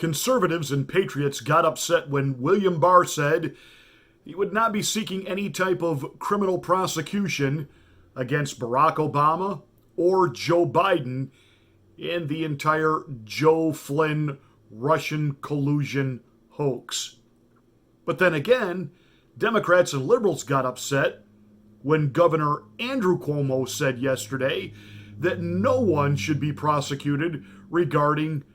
Conservatives and patriots got upset when William Barr said he would not be seeking any type of criminal prosecution against Barack Obama or Joe Biden in the entire Joe Flynn Russian collusion hoax. But then again, Democrats and liberals got upset when Governor Andrew Cuomo said yesterday that no one should be prosecuted regarding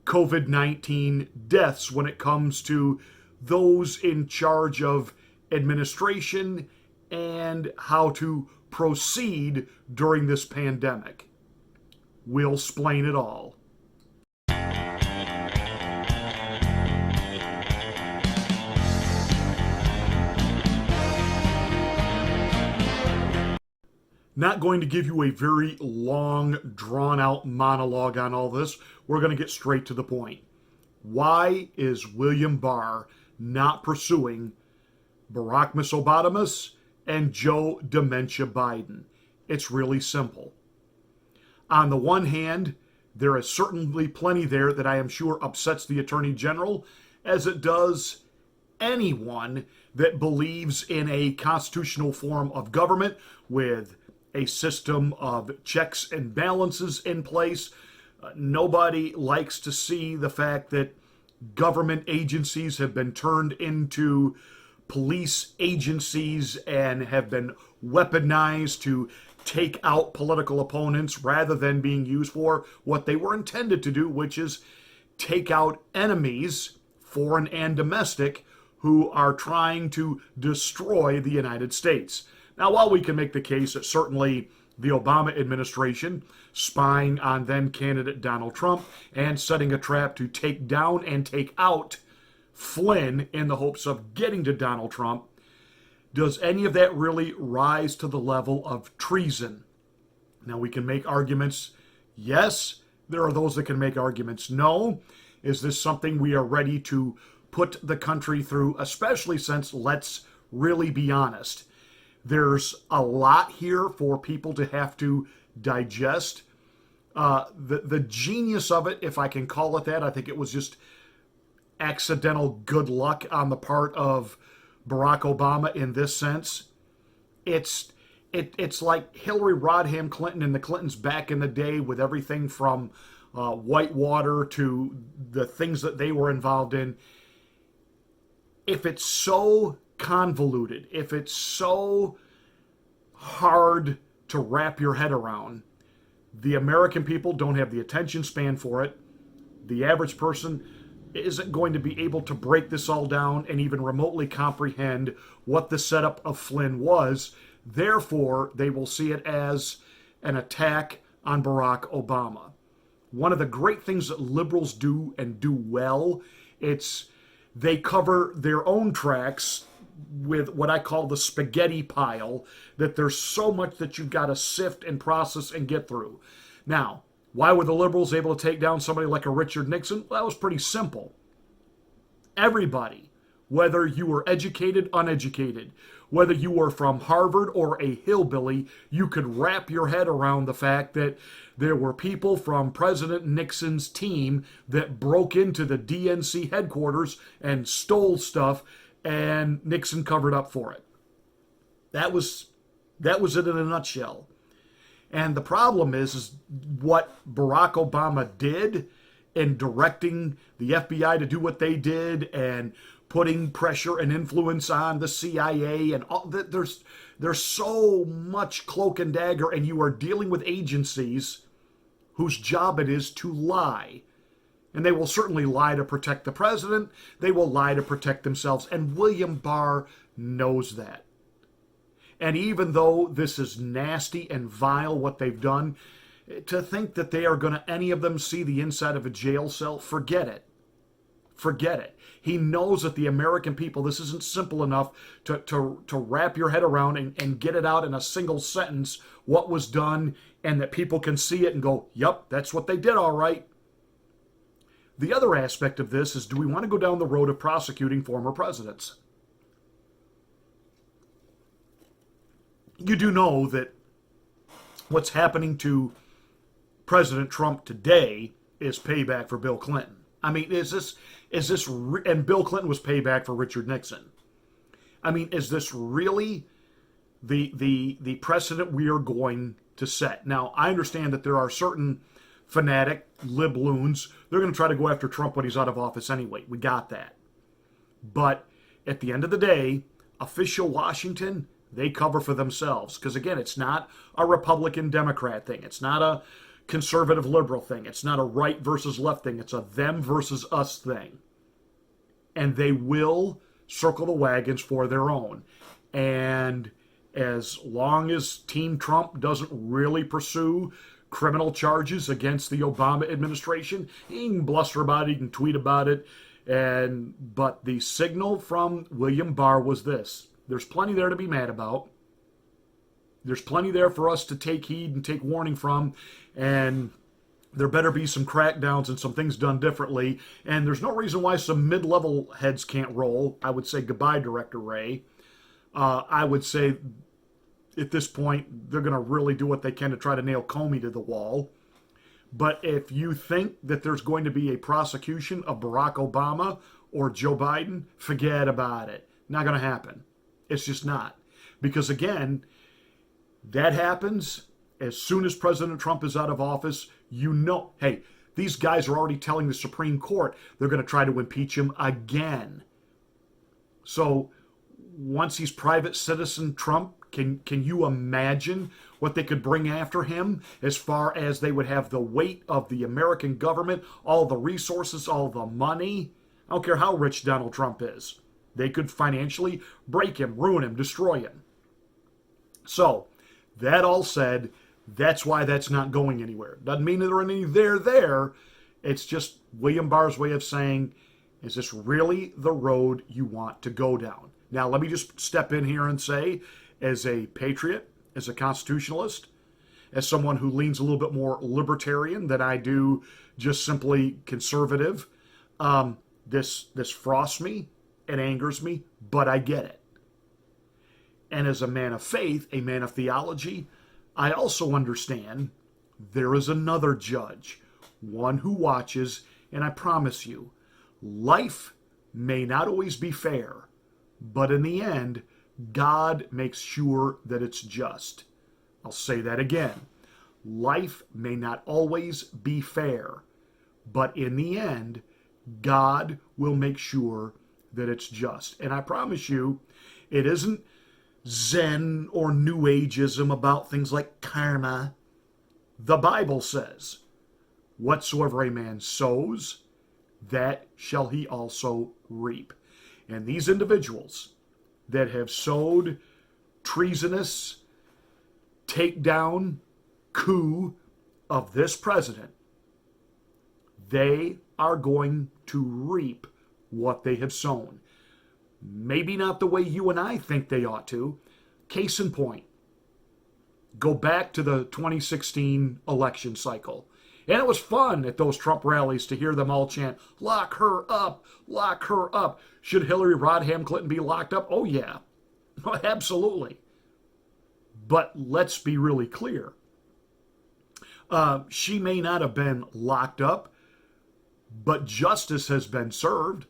COVID-19 deaths when it comes to those in charge of administration and how to proceed during this pandemic. We'll explain it all. Not going to give you a very long, drawn-out monologue on all this. We're going to get straight to the point. Why is William Barr not pursuing Barack Obama and Joe Dementia Biden? It's really simple. On the one hand, there is certainly plenty there that I am sure upsets the Attorney General, as it does anyone that believes in a constitutional form of government with a system of checks and balances in place. Nobody likes to see the fact that government agencies have been turned into police agencies and have been weaponized to take out political opponents rather than being used for what they were intended to do, which is take out enemies, foreign and domestic, who are trying to destroy the United States. Now, while we can make the case that certainly the Obama administration spying on then candidate Donald Trump and setting a trap to take down and take out Flynn in the hopes of getting to Donald Trump, does any of that really rise to the level of treason? Now, we can make arguments, yes. There are those that can make arguments, no. Is this something we are ready to put the country through, especially since, let's really be honest, there's a lot here for people to have to digest. The genius of it, if I can call it that, I think it was just accidental good luck on the part of Barack Obama in this sense. It's like Hillary Rodham Clinton and the Clintons back in the day with everything from Whitewater to the things that they were involved in. If it's so convoluted, if it's so hard to wrap your head around, the American people don't have the attention span for it. The average person isn't going to be able to break this all down and even remotely comprehend what the setup of Flynn was. Therefore, they will see it as an attack on Barack Obama. One of the great things that liberals do and do well, they cover their own tracks with what I call the spaghetti pile, that there's so much that you've got to sift and process and get through. Now, why were the liberals able to take down somebody like a Richard Nixon? Well, that was pretty simple. Everybody, whether you were educated, uneducated, whether you were from Harvard or a hillbilly, you could wrap your head around the fact that there were people from President Nixon's team that broke into the DNC headquarters and stole stuff, and Nixon covered up for it. That was it in a nutshell. And the problem is what Barack Obama did in directing the FBI to do what they did and putting pressure and influence on the CIA and all that. There's so much cloak and dagger, and you are dealing with agencies whose job it is to lie. And they will certainly lie to protect the president. They will lie to protect themselves. And William Barr knows that. And even though this is nasty and vile what they've done, to think that they are going to, any of them, see the inside of a jail cell, forget it. Forget it. He knows that the American people, this isn't simple enough to wrap your head around and get it out in a single sentence what was done, and that people can see it and go, yep, that's what they did, all right. The other aspect of this is, do we want to go down the road of prosecuting former presidents? You do know that what's happening to President Trump today is payback for Bill Clinton. I mean, and Bill Clinton was payback for Richard Nixon. I mean, is this really the precedent we are going to set? Now, I understand that there are certain fanatic libloons. They're going to try to go after Trump when he's out of office anyway. We got that. But at the end of the day, official Washington, they cover for themselves. Because again, it's not a Republican Democrat thing. It's not a conservative liberal thing. It's not a right versus left thing. It's a them versus us thing. And they will circle the wagons for their own. And as long as Team Trump doesn't really pursue criminal charges against the Obama administration, he can bluster about it, he can tweet about it. But the signal from William Barr was this: there's plenty there to be mad about. There's plenty there for us to take heed and take warning from, and there better be some crackdowns and some things done differently. And there's no reason why some mid-level heads can't roll. I would say goodbye, Director Wray. I would say at this point they're going to really do what they can to try to nail Comey to the wall. But if you think that there's going to be a prosecution of Barack Obama or Joe Biden, forget about it. Not going to happen. It's just not. Because again, that happens as soon as President Trump is out of office. You know, hey, these guys are already telling the Supreme Court they're going to try to impeach him again. So once he's private citizen Trump, can you imagine what they could bring after him, as far as they would have the weight of the American government, all the resources, all the money? I don't care how rich Donald Trump is. They could financially break him, ruin him, destroy him. So, that all said, that's why that's not going anywhere. Doesn't mean there are any there. It's just William Barr's way of saying, is this really the road you want to go down? Now, let me just step in here and say, as a patriot, as a constitutionalist, as someone who leans a little bit more libertarian than I do just simply conservative, this frosts me, it angers me, but I get it. And as a man of faith, a man of theology, I also understand there is another judge, one who watches, and I promise you, life may not always be fair, but in the end, God makes sure that it's just. I'll say that again. Life may not always be fair, but in the end, God will make sure that it's just. And I promise you, it isn't Zen or New Ageism about things like karma. The Bible says, whatsoever a man sows, that shall he also reap. And these individuals that have sowed treasonous takedown coup of this president, they are going to reap what they have sown. Maybe not the way you and I think they ought to. Case in point, go back to the 2016 election cycle. And it was fun at those Trump rallies to hear them all chant, lock her up, lock her up. Should Hillary Rodham Clinton be locked up? Oh, yeah. Absolutely. But let's be really clear. She may not have been locked up, but justice has been served.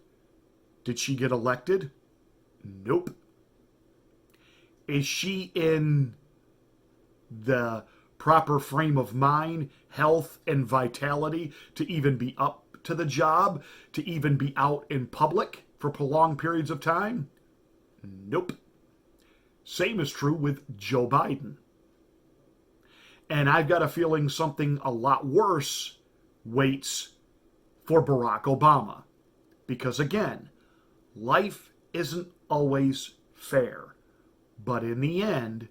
Did she get elected? Nope. Is she in the proper frame of mind, health, and vitality to even be up to the job, to even be out in public for prolonged periods of time? Nope. Same is true with Joe Biden. And I've got a feeling something a lot worse waits for Barack Obama. Because again, life isn't always fair. But in the end,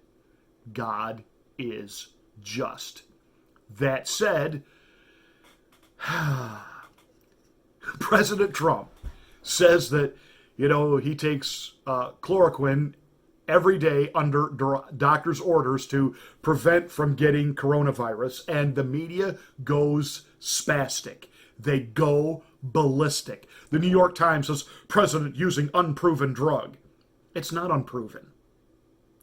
God is just. That said, President Trump says that, he takes chloroquine every day under doctor's orders to prevent from getting coronavirus, and the media goes spastic. They go ballistic. The New York Times says, president using unproven drug. It's not unproven.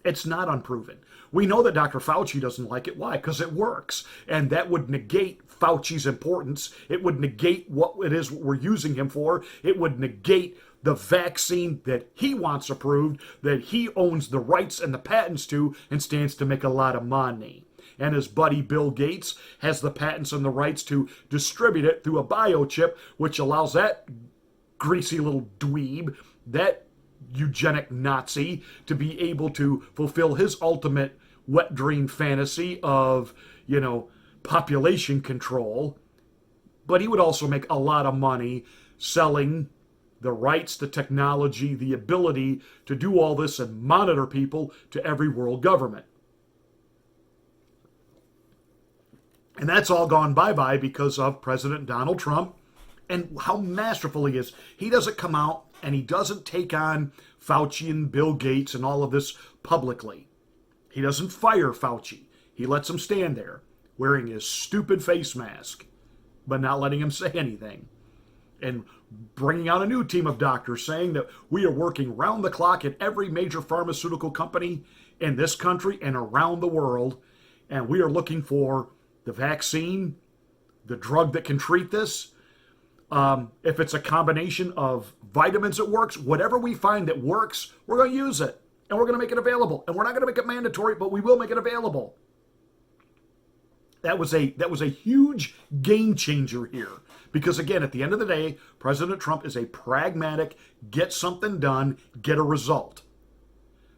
It's not unproven. We know that Dr. Fauci doesn't like it. Why? Because it works. And that would negate Fauci's importance. It would negate what it is we're using him for. It would negate the vaccine that he wants approved, that he owns the rights and the patents to, and stands to make a lot of money. And his buddy Bill Gates has the patents and the rights to distribute it through a biochip, which allows that greasy little dweeb, that eugenic Nazi, to be able to fulfill his ultimate wet dream fantasy of, population control. But he would also make a lot of money selling the rights, the technology, the ability to do all this and monitor people to every world government. And that's all gone bye-bye because of President Donald Trump and how masterful he is. He doesn't come out and he doesn't take on Fauci and Bill Gates and all of this publicly. He doesn't fire Fauci. He lets him stand there wearing his stupid face mask, but not letting him say anything. And bringing out a new team of doctors saying that we are working round the clock at every major pharmaceutical company in this country and around the world, and we are looking for the vaccine, the drug that can treat this. If it's a combination of vitamins that works, whatever we find that works, we're going to use it. And we're going to make it available. And we're not going to make it mandatory, but we will make it available. That was a huge game changer here. Because again, at the end of the day, President Trump is a pragmatic, get something done, get a result.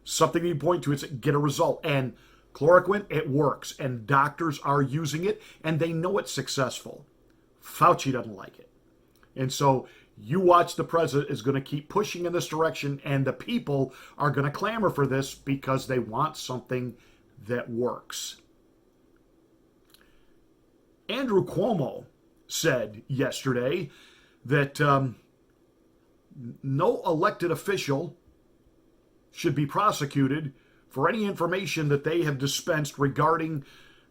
Something you point to is get a result. And chloroquine, it works. And doctors are using it, and they know it's successful. Fauci doesn't like it. And so you watch, the president is going to keep pushing in this direction, and the people are going to clamor for this because they want something that works. Andrew Cuomo said yesterday that no elected official should be prosecuted for any information that they have dispensed regarding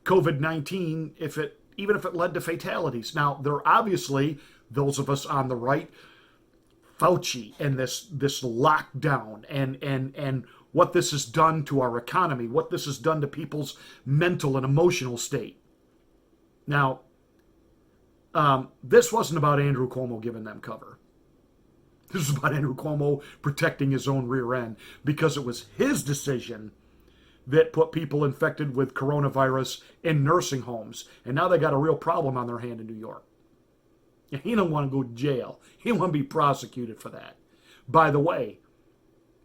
COVID-19, even if it led to fatalities. Now, there are obviously those of us on the right, Fauci and this lockdown and what this has done to our economy, what this has done to people's mental and emotional state. Now, this wasn't about Andrew Cuomo giving them cover. This was about Andrew Cuomo protecting his own rear end, because it was his decision that put people infected with coronavirus in nursing homes. And now they got a real problem on their hand in New York. And he don't want to go to jail. He don't want to be prosecuted for that. By the way,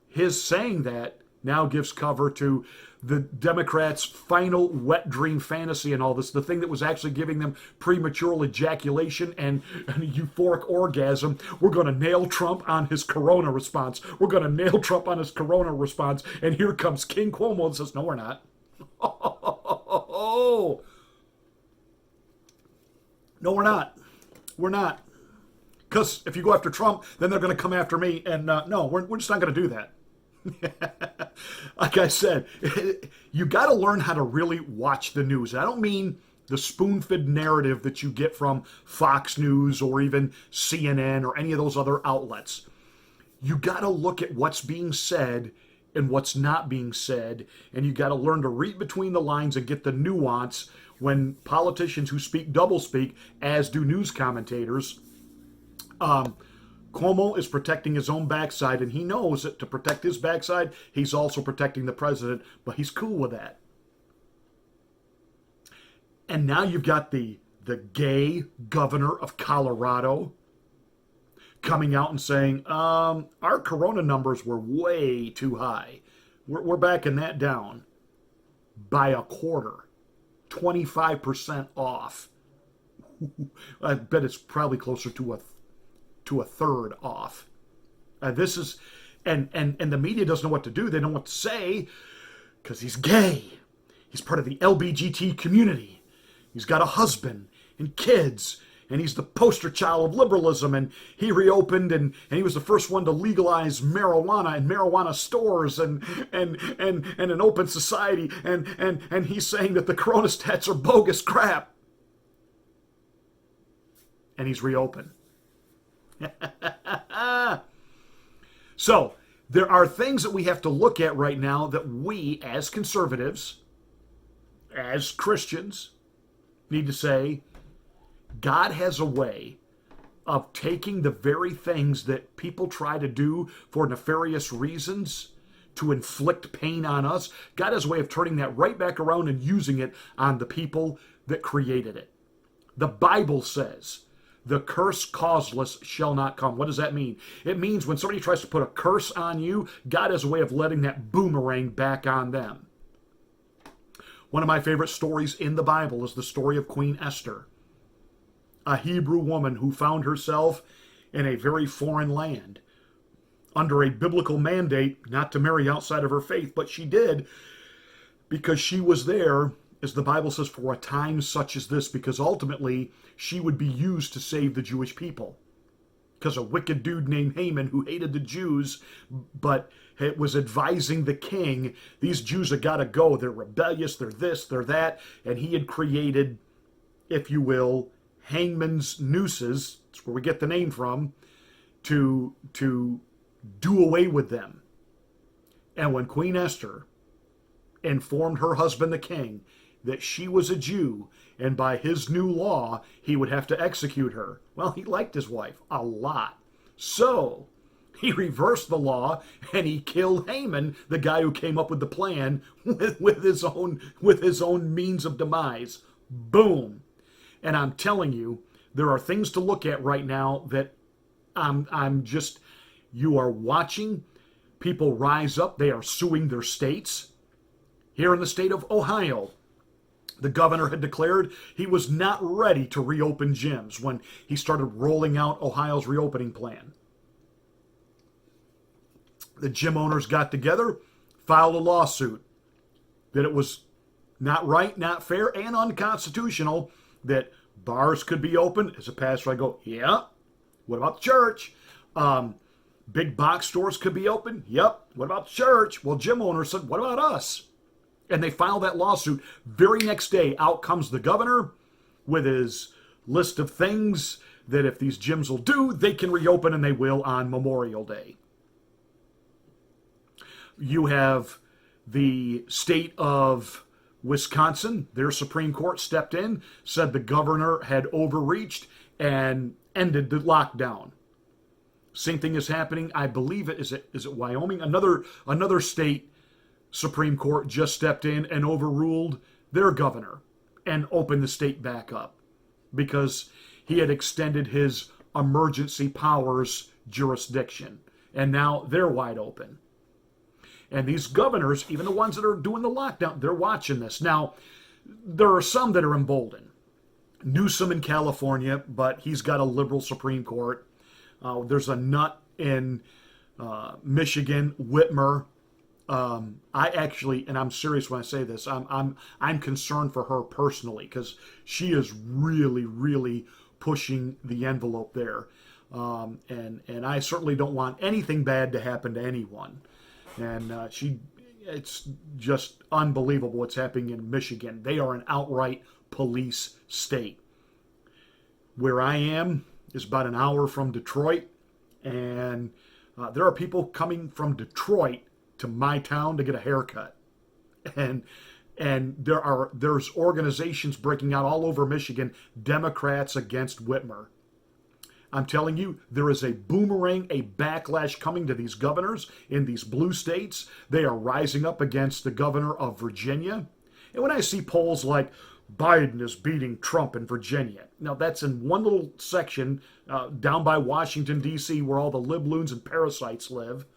his saying that now gives cover to the Democrats' final wet dream fantasy and all this, the thing that was actually giving them premature ejaculation and a euphoric orgasm. We're going to nail Trump on his corona response. We're going to nail Trump on his corona response. And here comes King Cuomo and says, no, we're not. No, we're not. We're not. Because if you go after Trump, then they're going to come after me. And no, we're just not going to do that. Like I said, you got to learn how to really watch the news. And I don't mean the spoon-fed narrative that you get from Fox News or even CNN or any of those other outlets. You got to look at what's being said and what's not being said, and you got to learn to read between the lines and get the nuance when politicians who speak doublespeak, as do news commentators. Cuomo is protecting his own backside, and he knows that to protect his backside, he's also protecting the president, but he's cool with that. And now you've got the gay governor of Colorado coming out and saying, our corona numbers were way too high. We're backing that down by a quarter, 25% off. I bet it's probably closer to a third off. This is, and the media doesn't know what to do. They don't know what to say because he's gay. He's part of the LGBT community. He's got a husband and kids, and he's the poster child of liberalism. And he reopened, and he was the first one to legalize marijuana in marijuana stores and an open society. And he's saying that the corona stats are bogus crap. And he's reopened. So There are things that we have to look at right now that we, as conservatives, as Christians, need to say, God has a way of taking the very things that people try to do for nefarious reasons to inflict pain on us. God has a way of turning that right back around and using it on the people that created it. The Bible says, the curse causeless shall not come. What does that mean? It means when somebody tries to put a curse on you, God has a way of letting that boomerang back on them. One of my favorite stories in the Bible is the story of Queen Esther, a Hebrew woman who found herself in a very foreign land under a biblical mandate not to marry outside of her faith, but she did because she was there, as the Bible says, for a time such as this, because ultimately she would be used to save the Jewish people. Because a wicked dude named Haman, who hated the Jews, but was advising the king, these Jews have got to go, they're rebellious, they're this, they're that, and he had created, if you will, hangman's nooses, that's where we get the name from, to do away with them. And when Queen Esther informed her husband, the king, that she was a Jew, and by his new law, he would have to execute her. Well, he liked his wife a lot. So, he reversed the law, and he killed Haman, the guy who came up with the plan, with his own means of demise. Boom. And I'm telling you, there are things to look at right now that you are watching people rise up. They are suing their states. Here in the state of Ohio, the governor had declared he was not ready to reopen gyms when he started rolling out Ohio's reopening plan. The gym owners got together, filed a lawsuit that it was not right, not fair, and unconstitutional that bars could be open. As a pastor, I go, yeah. What about the church? Big box stores could be open. Yep. What about the church? Well, gym owners said, what about us? And they filed that lawsuit. Very next day, out comes the governor with his list of things that if these gyms will do, they can reopen, and they will on Memorial Day. You have the state of Wisconsin. Their Supreme Court stepped in, said the governor had overreached, and ended the lockdown. Same thing is happening, I believe is it Wyoming? Another state Supreme Court just stepped in and overruled their governor and opened the state back up because he had extended his emergency powers jurisdiction. And now they're wide open. And these governors, even the ones that are doing the lockdown, they're watching this. Now, there are some that are emboldened. Newsom in California, but he's got a liberal Supreme Court. There's a nut in Michigan, Whitmer. I actually, and I'm serious when I say this, I'm concerned for her personally because she is really, really pushing the envelope there. And I certainly don't want anything bad to happen to anyone. And it's just unbelievable what's happening in Michigan. They are an outright police state. Where I am is about an hour from Detroit, and there are people coming from Detroit to my town to get a haircut. And there's organizations breaking out all over Michigan, Democrats against Whitmer. I'm telling you, there is a boomerang, a backlash coming to these governors in these blue states. They are rising up against the governor of Virginia. And when I see polls like Biden is beating Trump in Virginia, now that's in one little section down by Washington, D.C., where all the libloons and parasites live.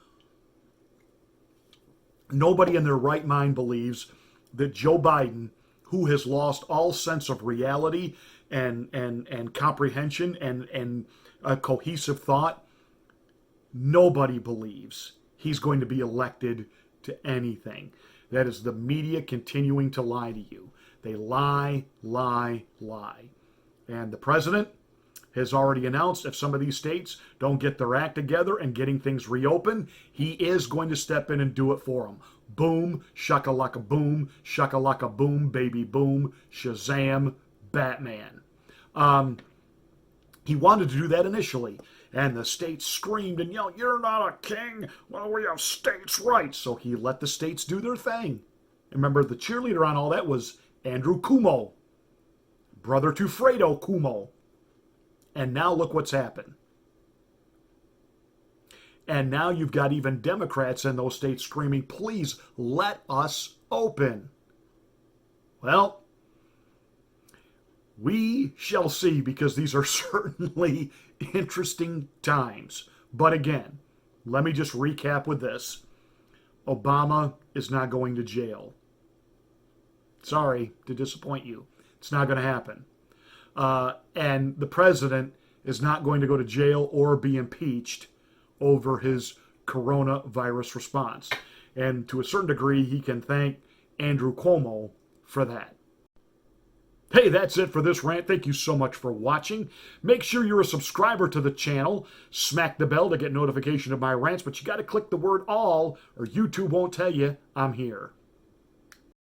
Nobody in their right mind believes that Joe Biden, who has lost all sense of reality and comprehension and a cohesive thought, nobody believes he's going to be elected to anything. That is the media continuing to lie to you. They lie, lie, lie. And the president has already announced if some of these states don't get their act together and getting things reopened, he is going to step in and do it for them. Boom, shakalaka boom, baby boom, Shazam, Batman. He wanted to do that initially, and the states screamed and yelled, "You're not a king. Well, we have states' rights." So he let the states do their thing. Remember, the cheerleader on all that was Andrew Cuomo, brother to Fredo Cuomo. And now look what's happened. And now you've got even Democrats in those states screaming, "Please let us open." Well, we shall see, because these are certainly interesting times. But again, let me just recap with this. Obama is not going to jail. Sorry to disappoint you. It's not going to happen. And the president is not going to go to jail or be impeached over his coronavirus response. And to a certain degree, he can thank Andrew Cuomo for that. Hey, that's it for this rant. Thank you so much for watching. Make sure you're a subscriber to the channel. Smack the bell to get notification of my rants, but you got to click the word all or YouTube won't tell you I'm here.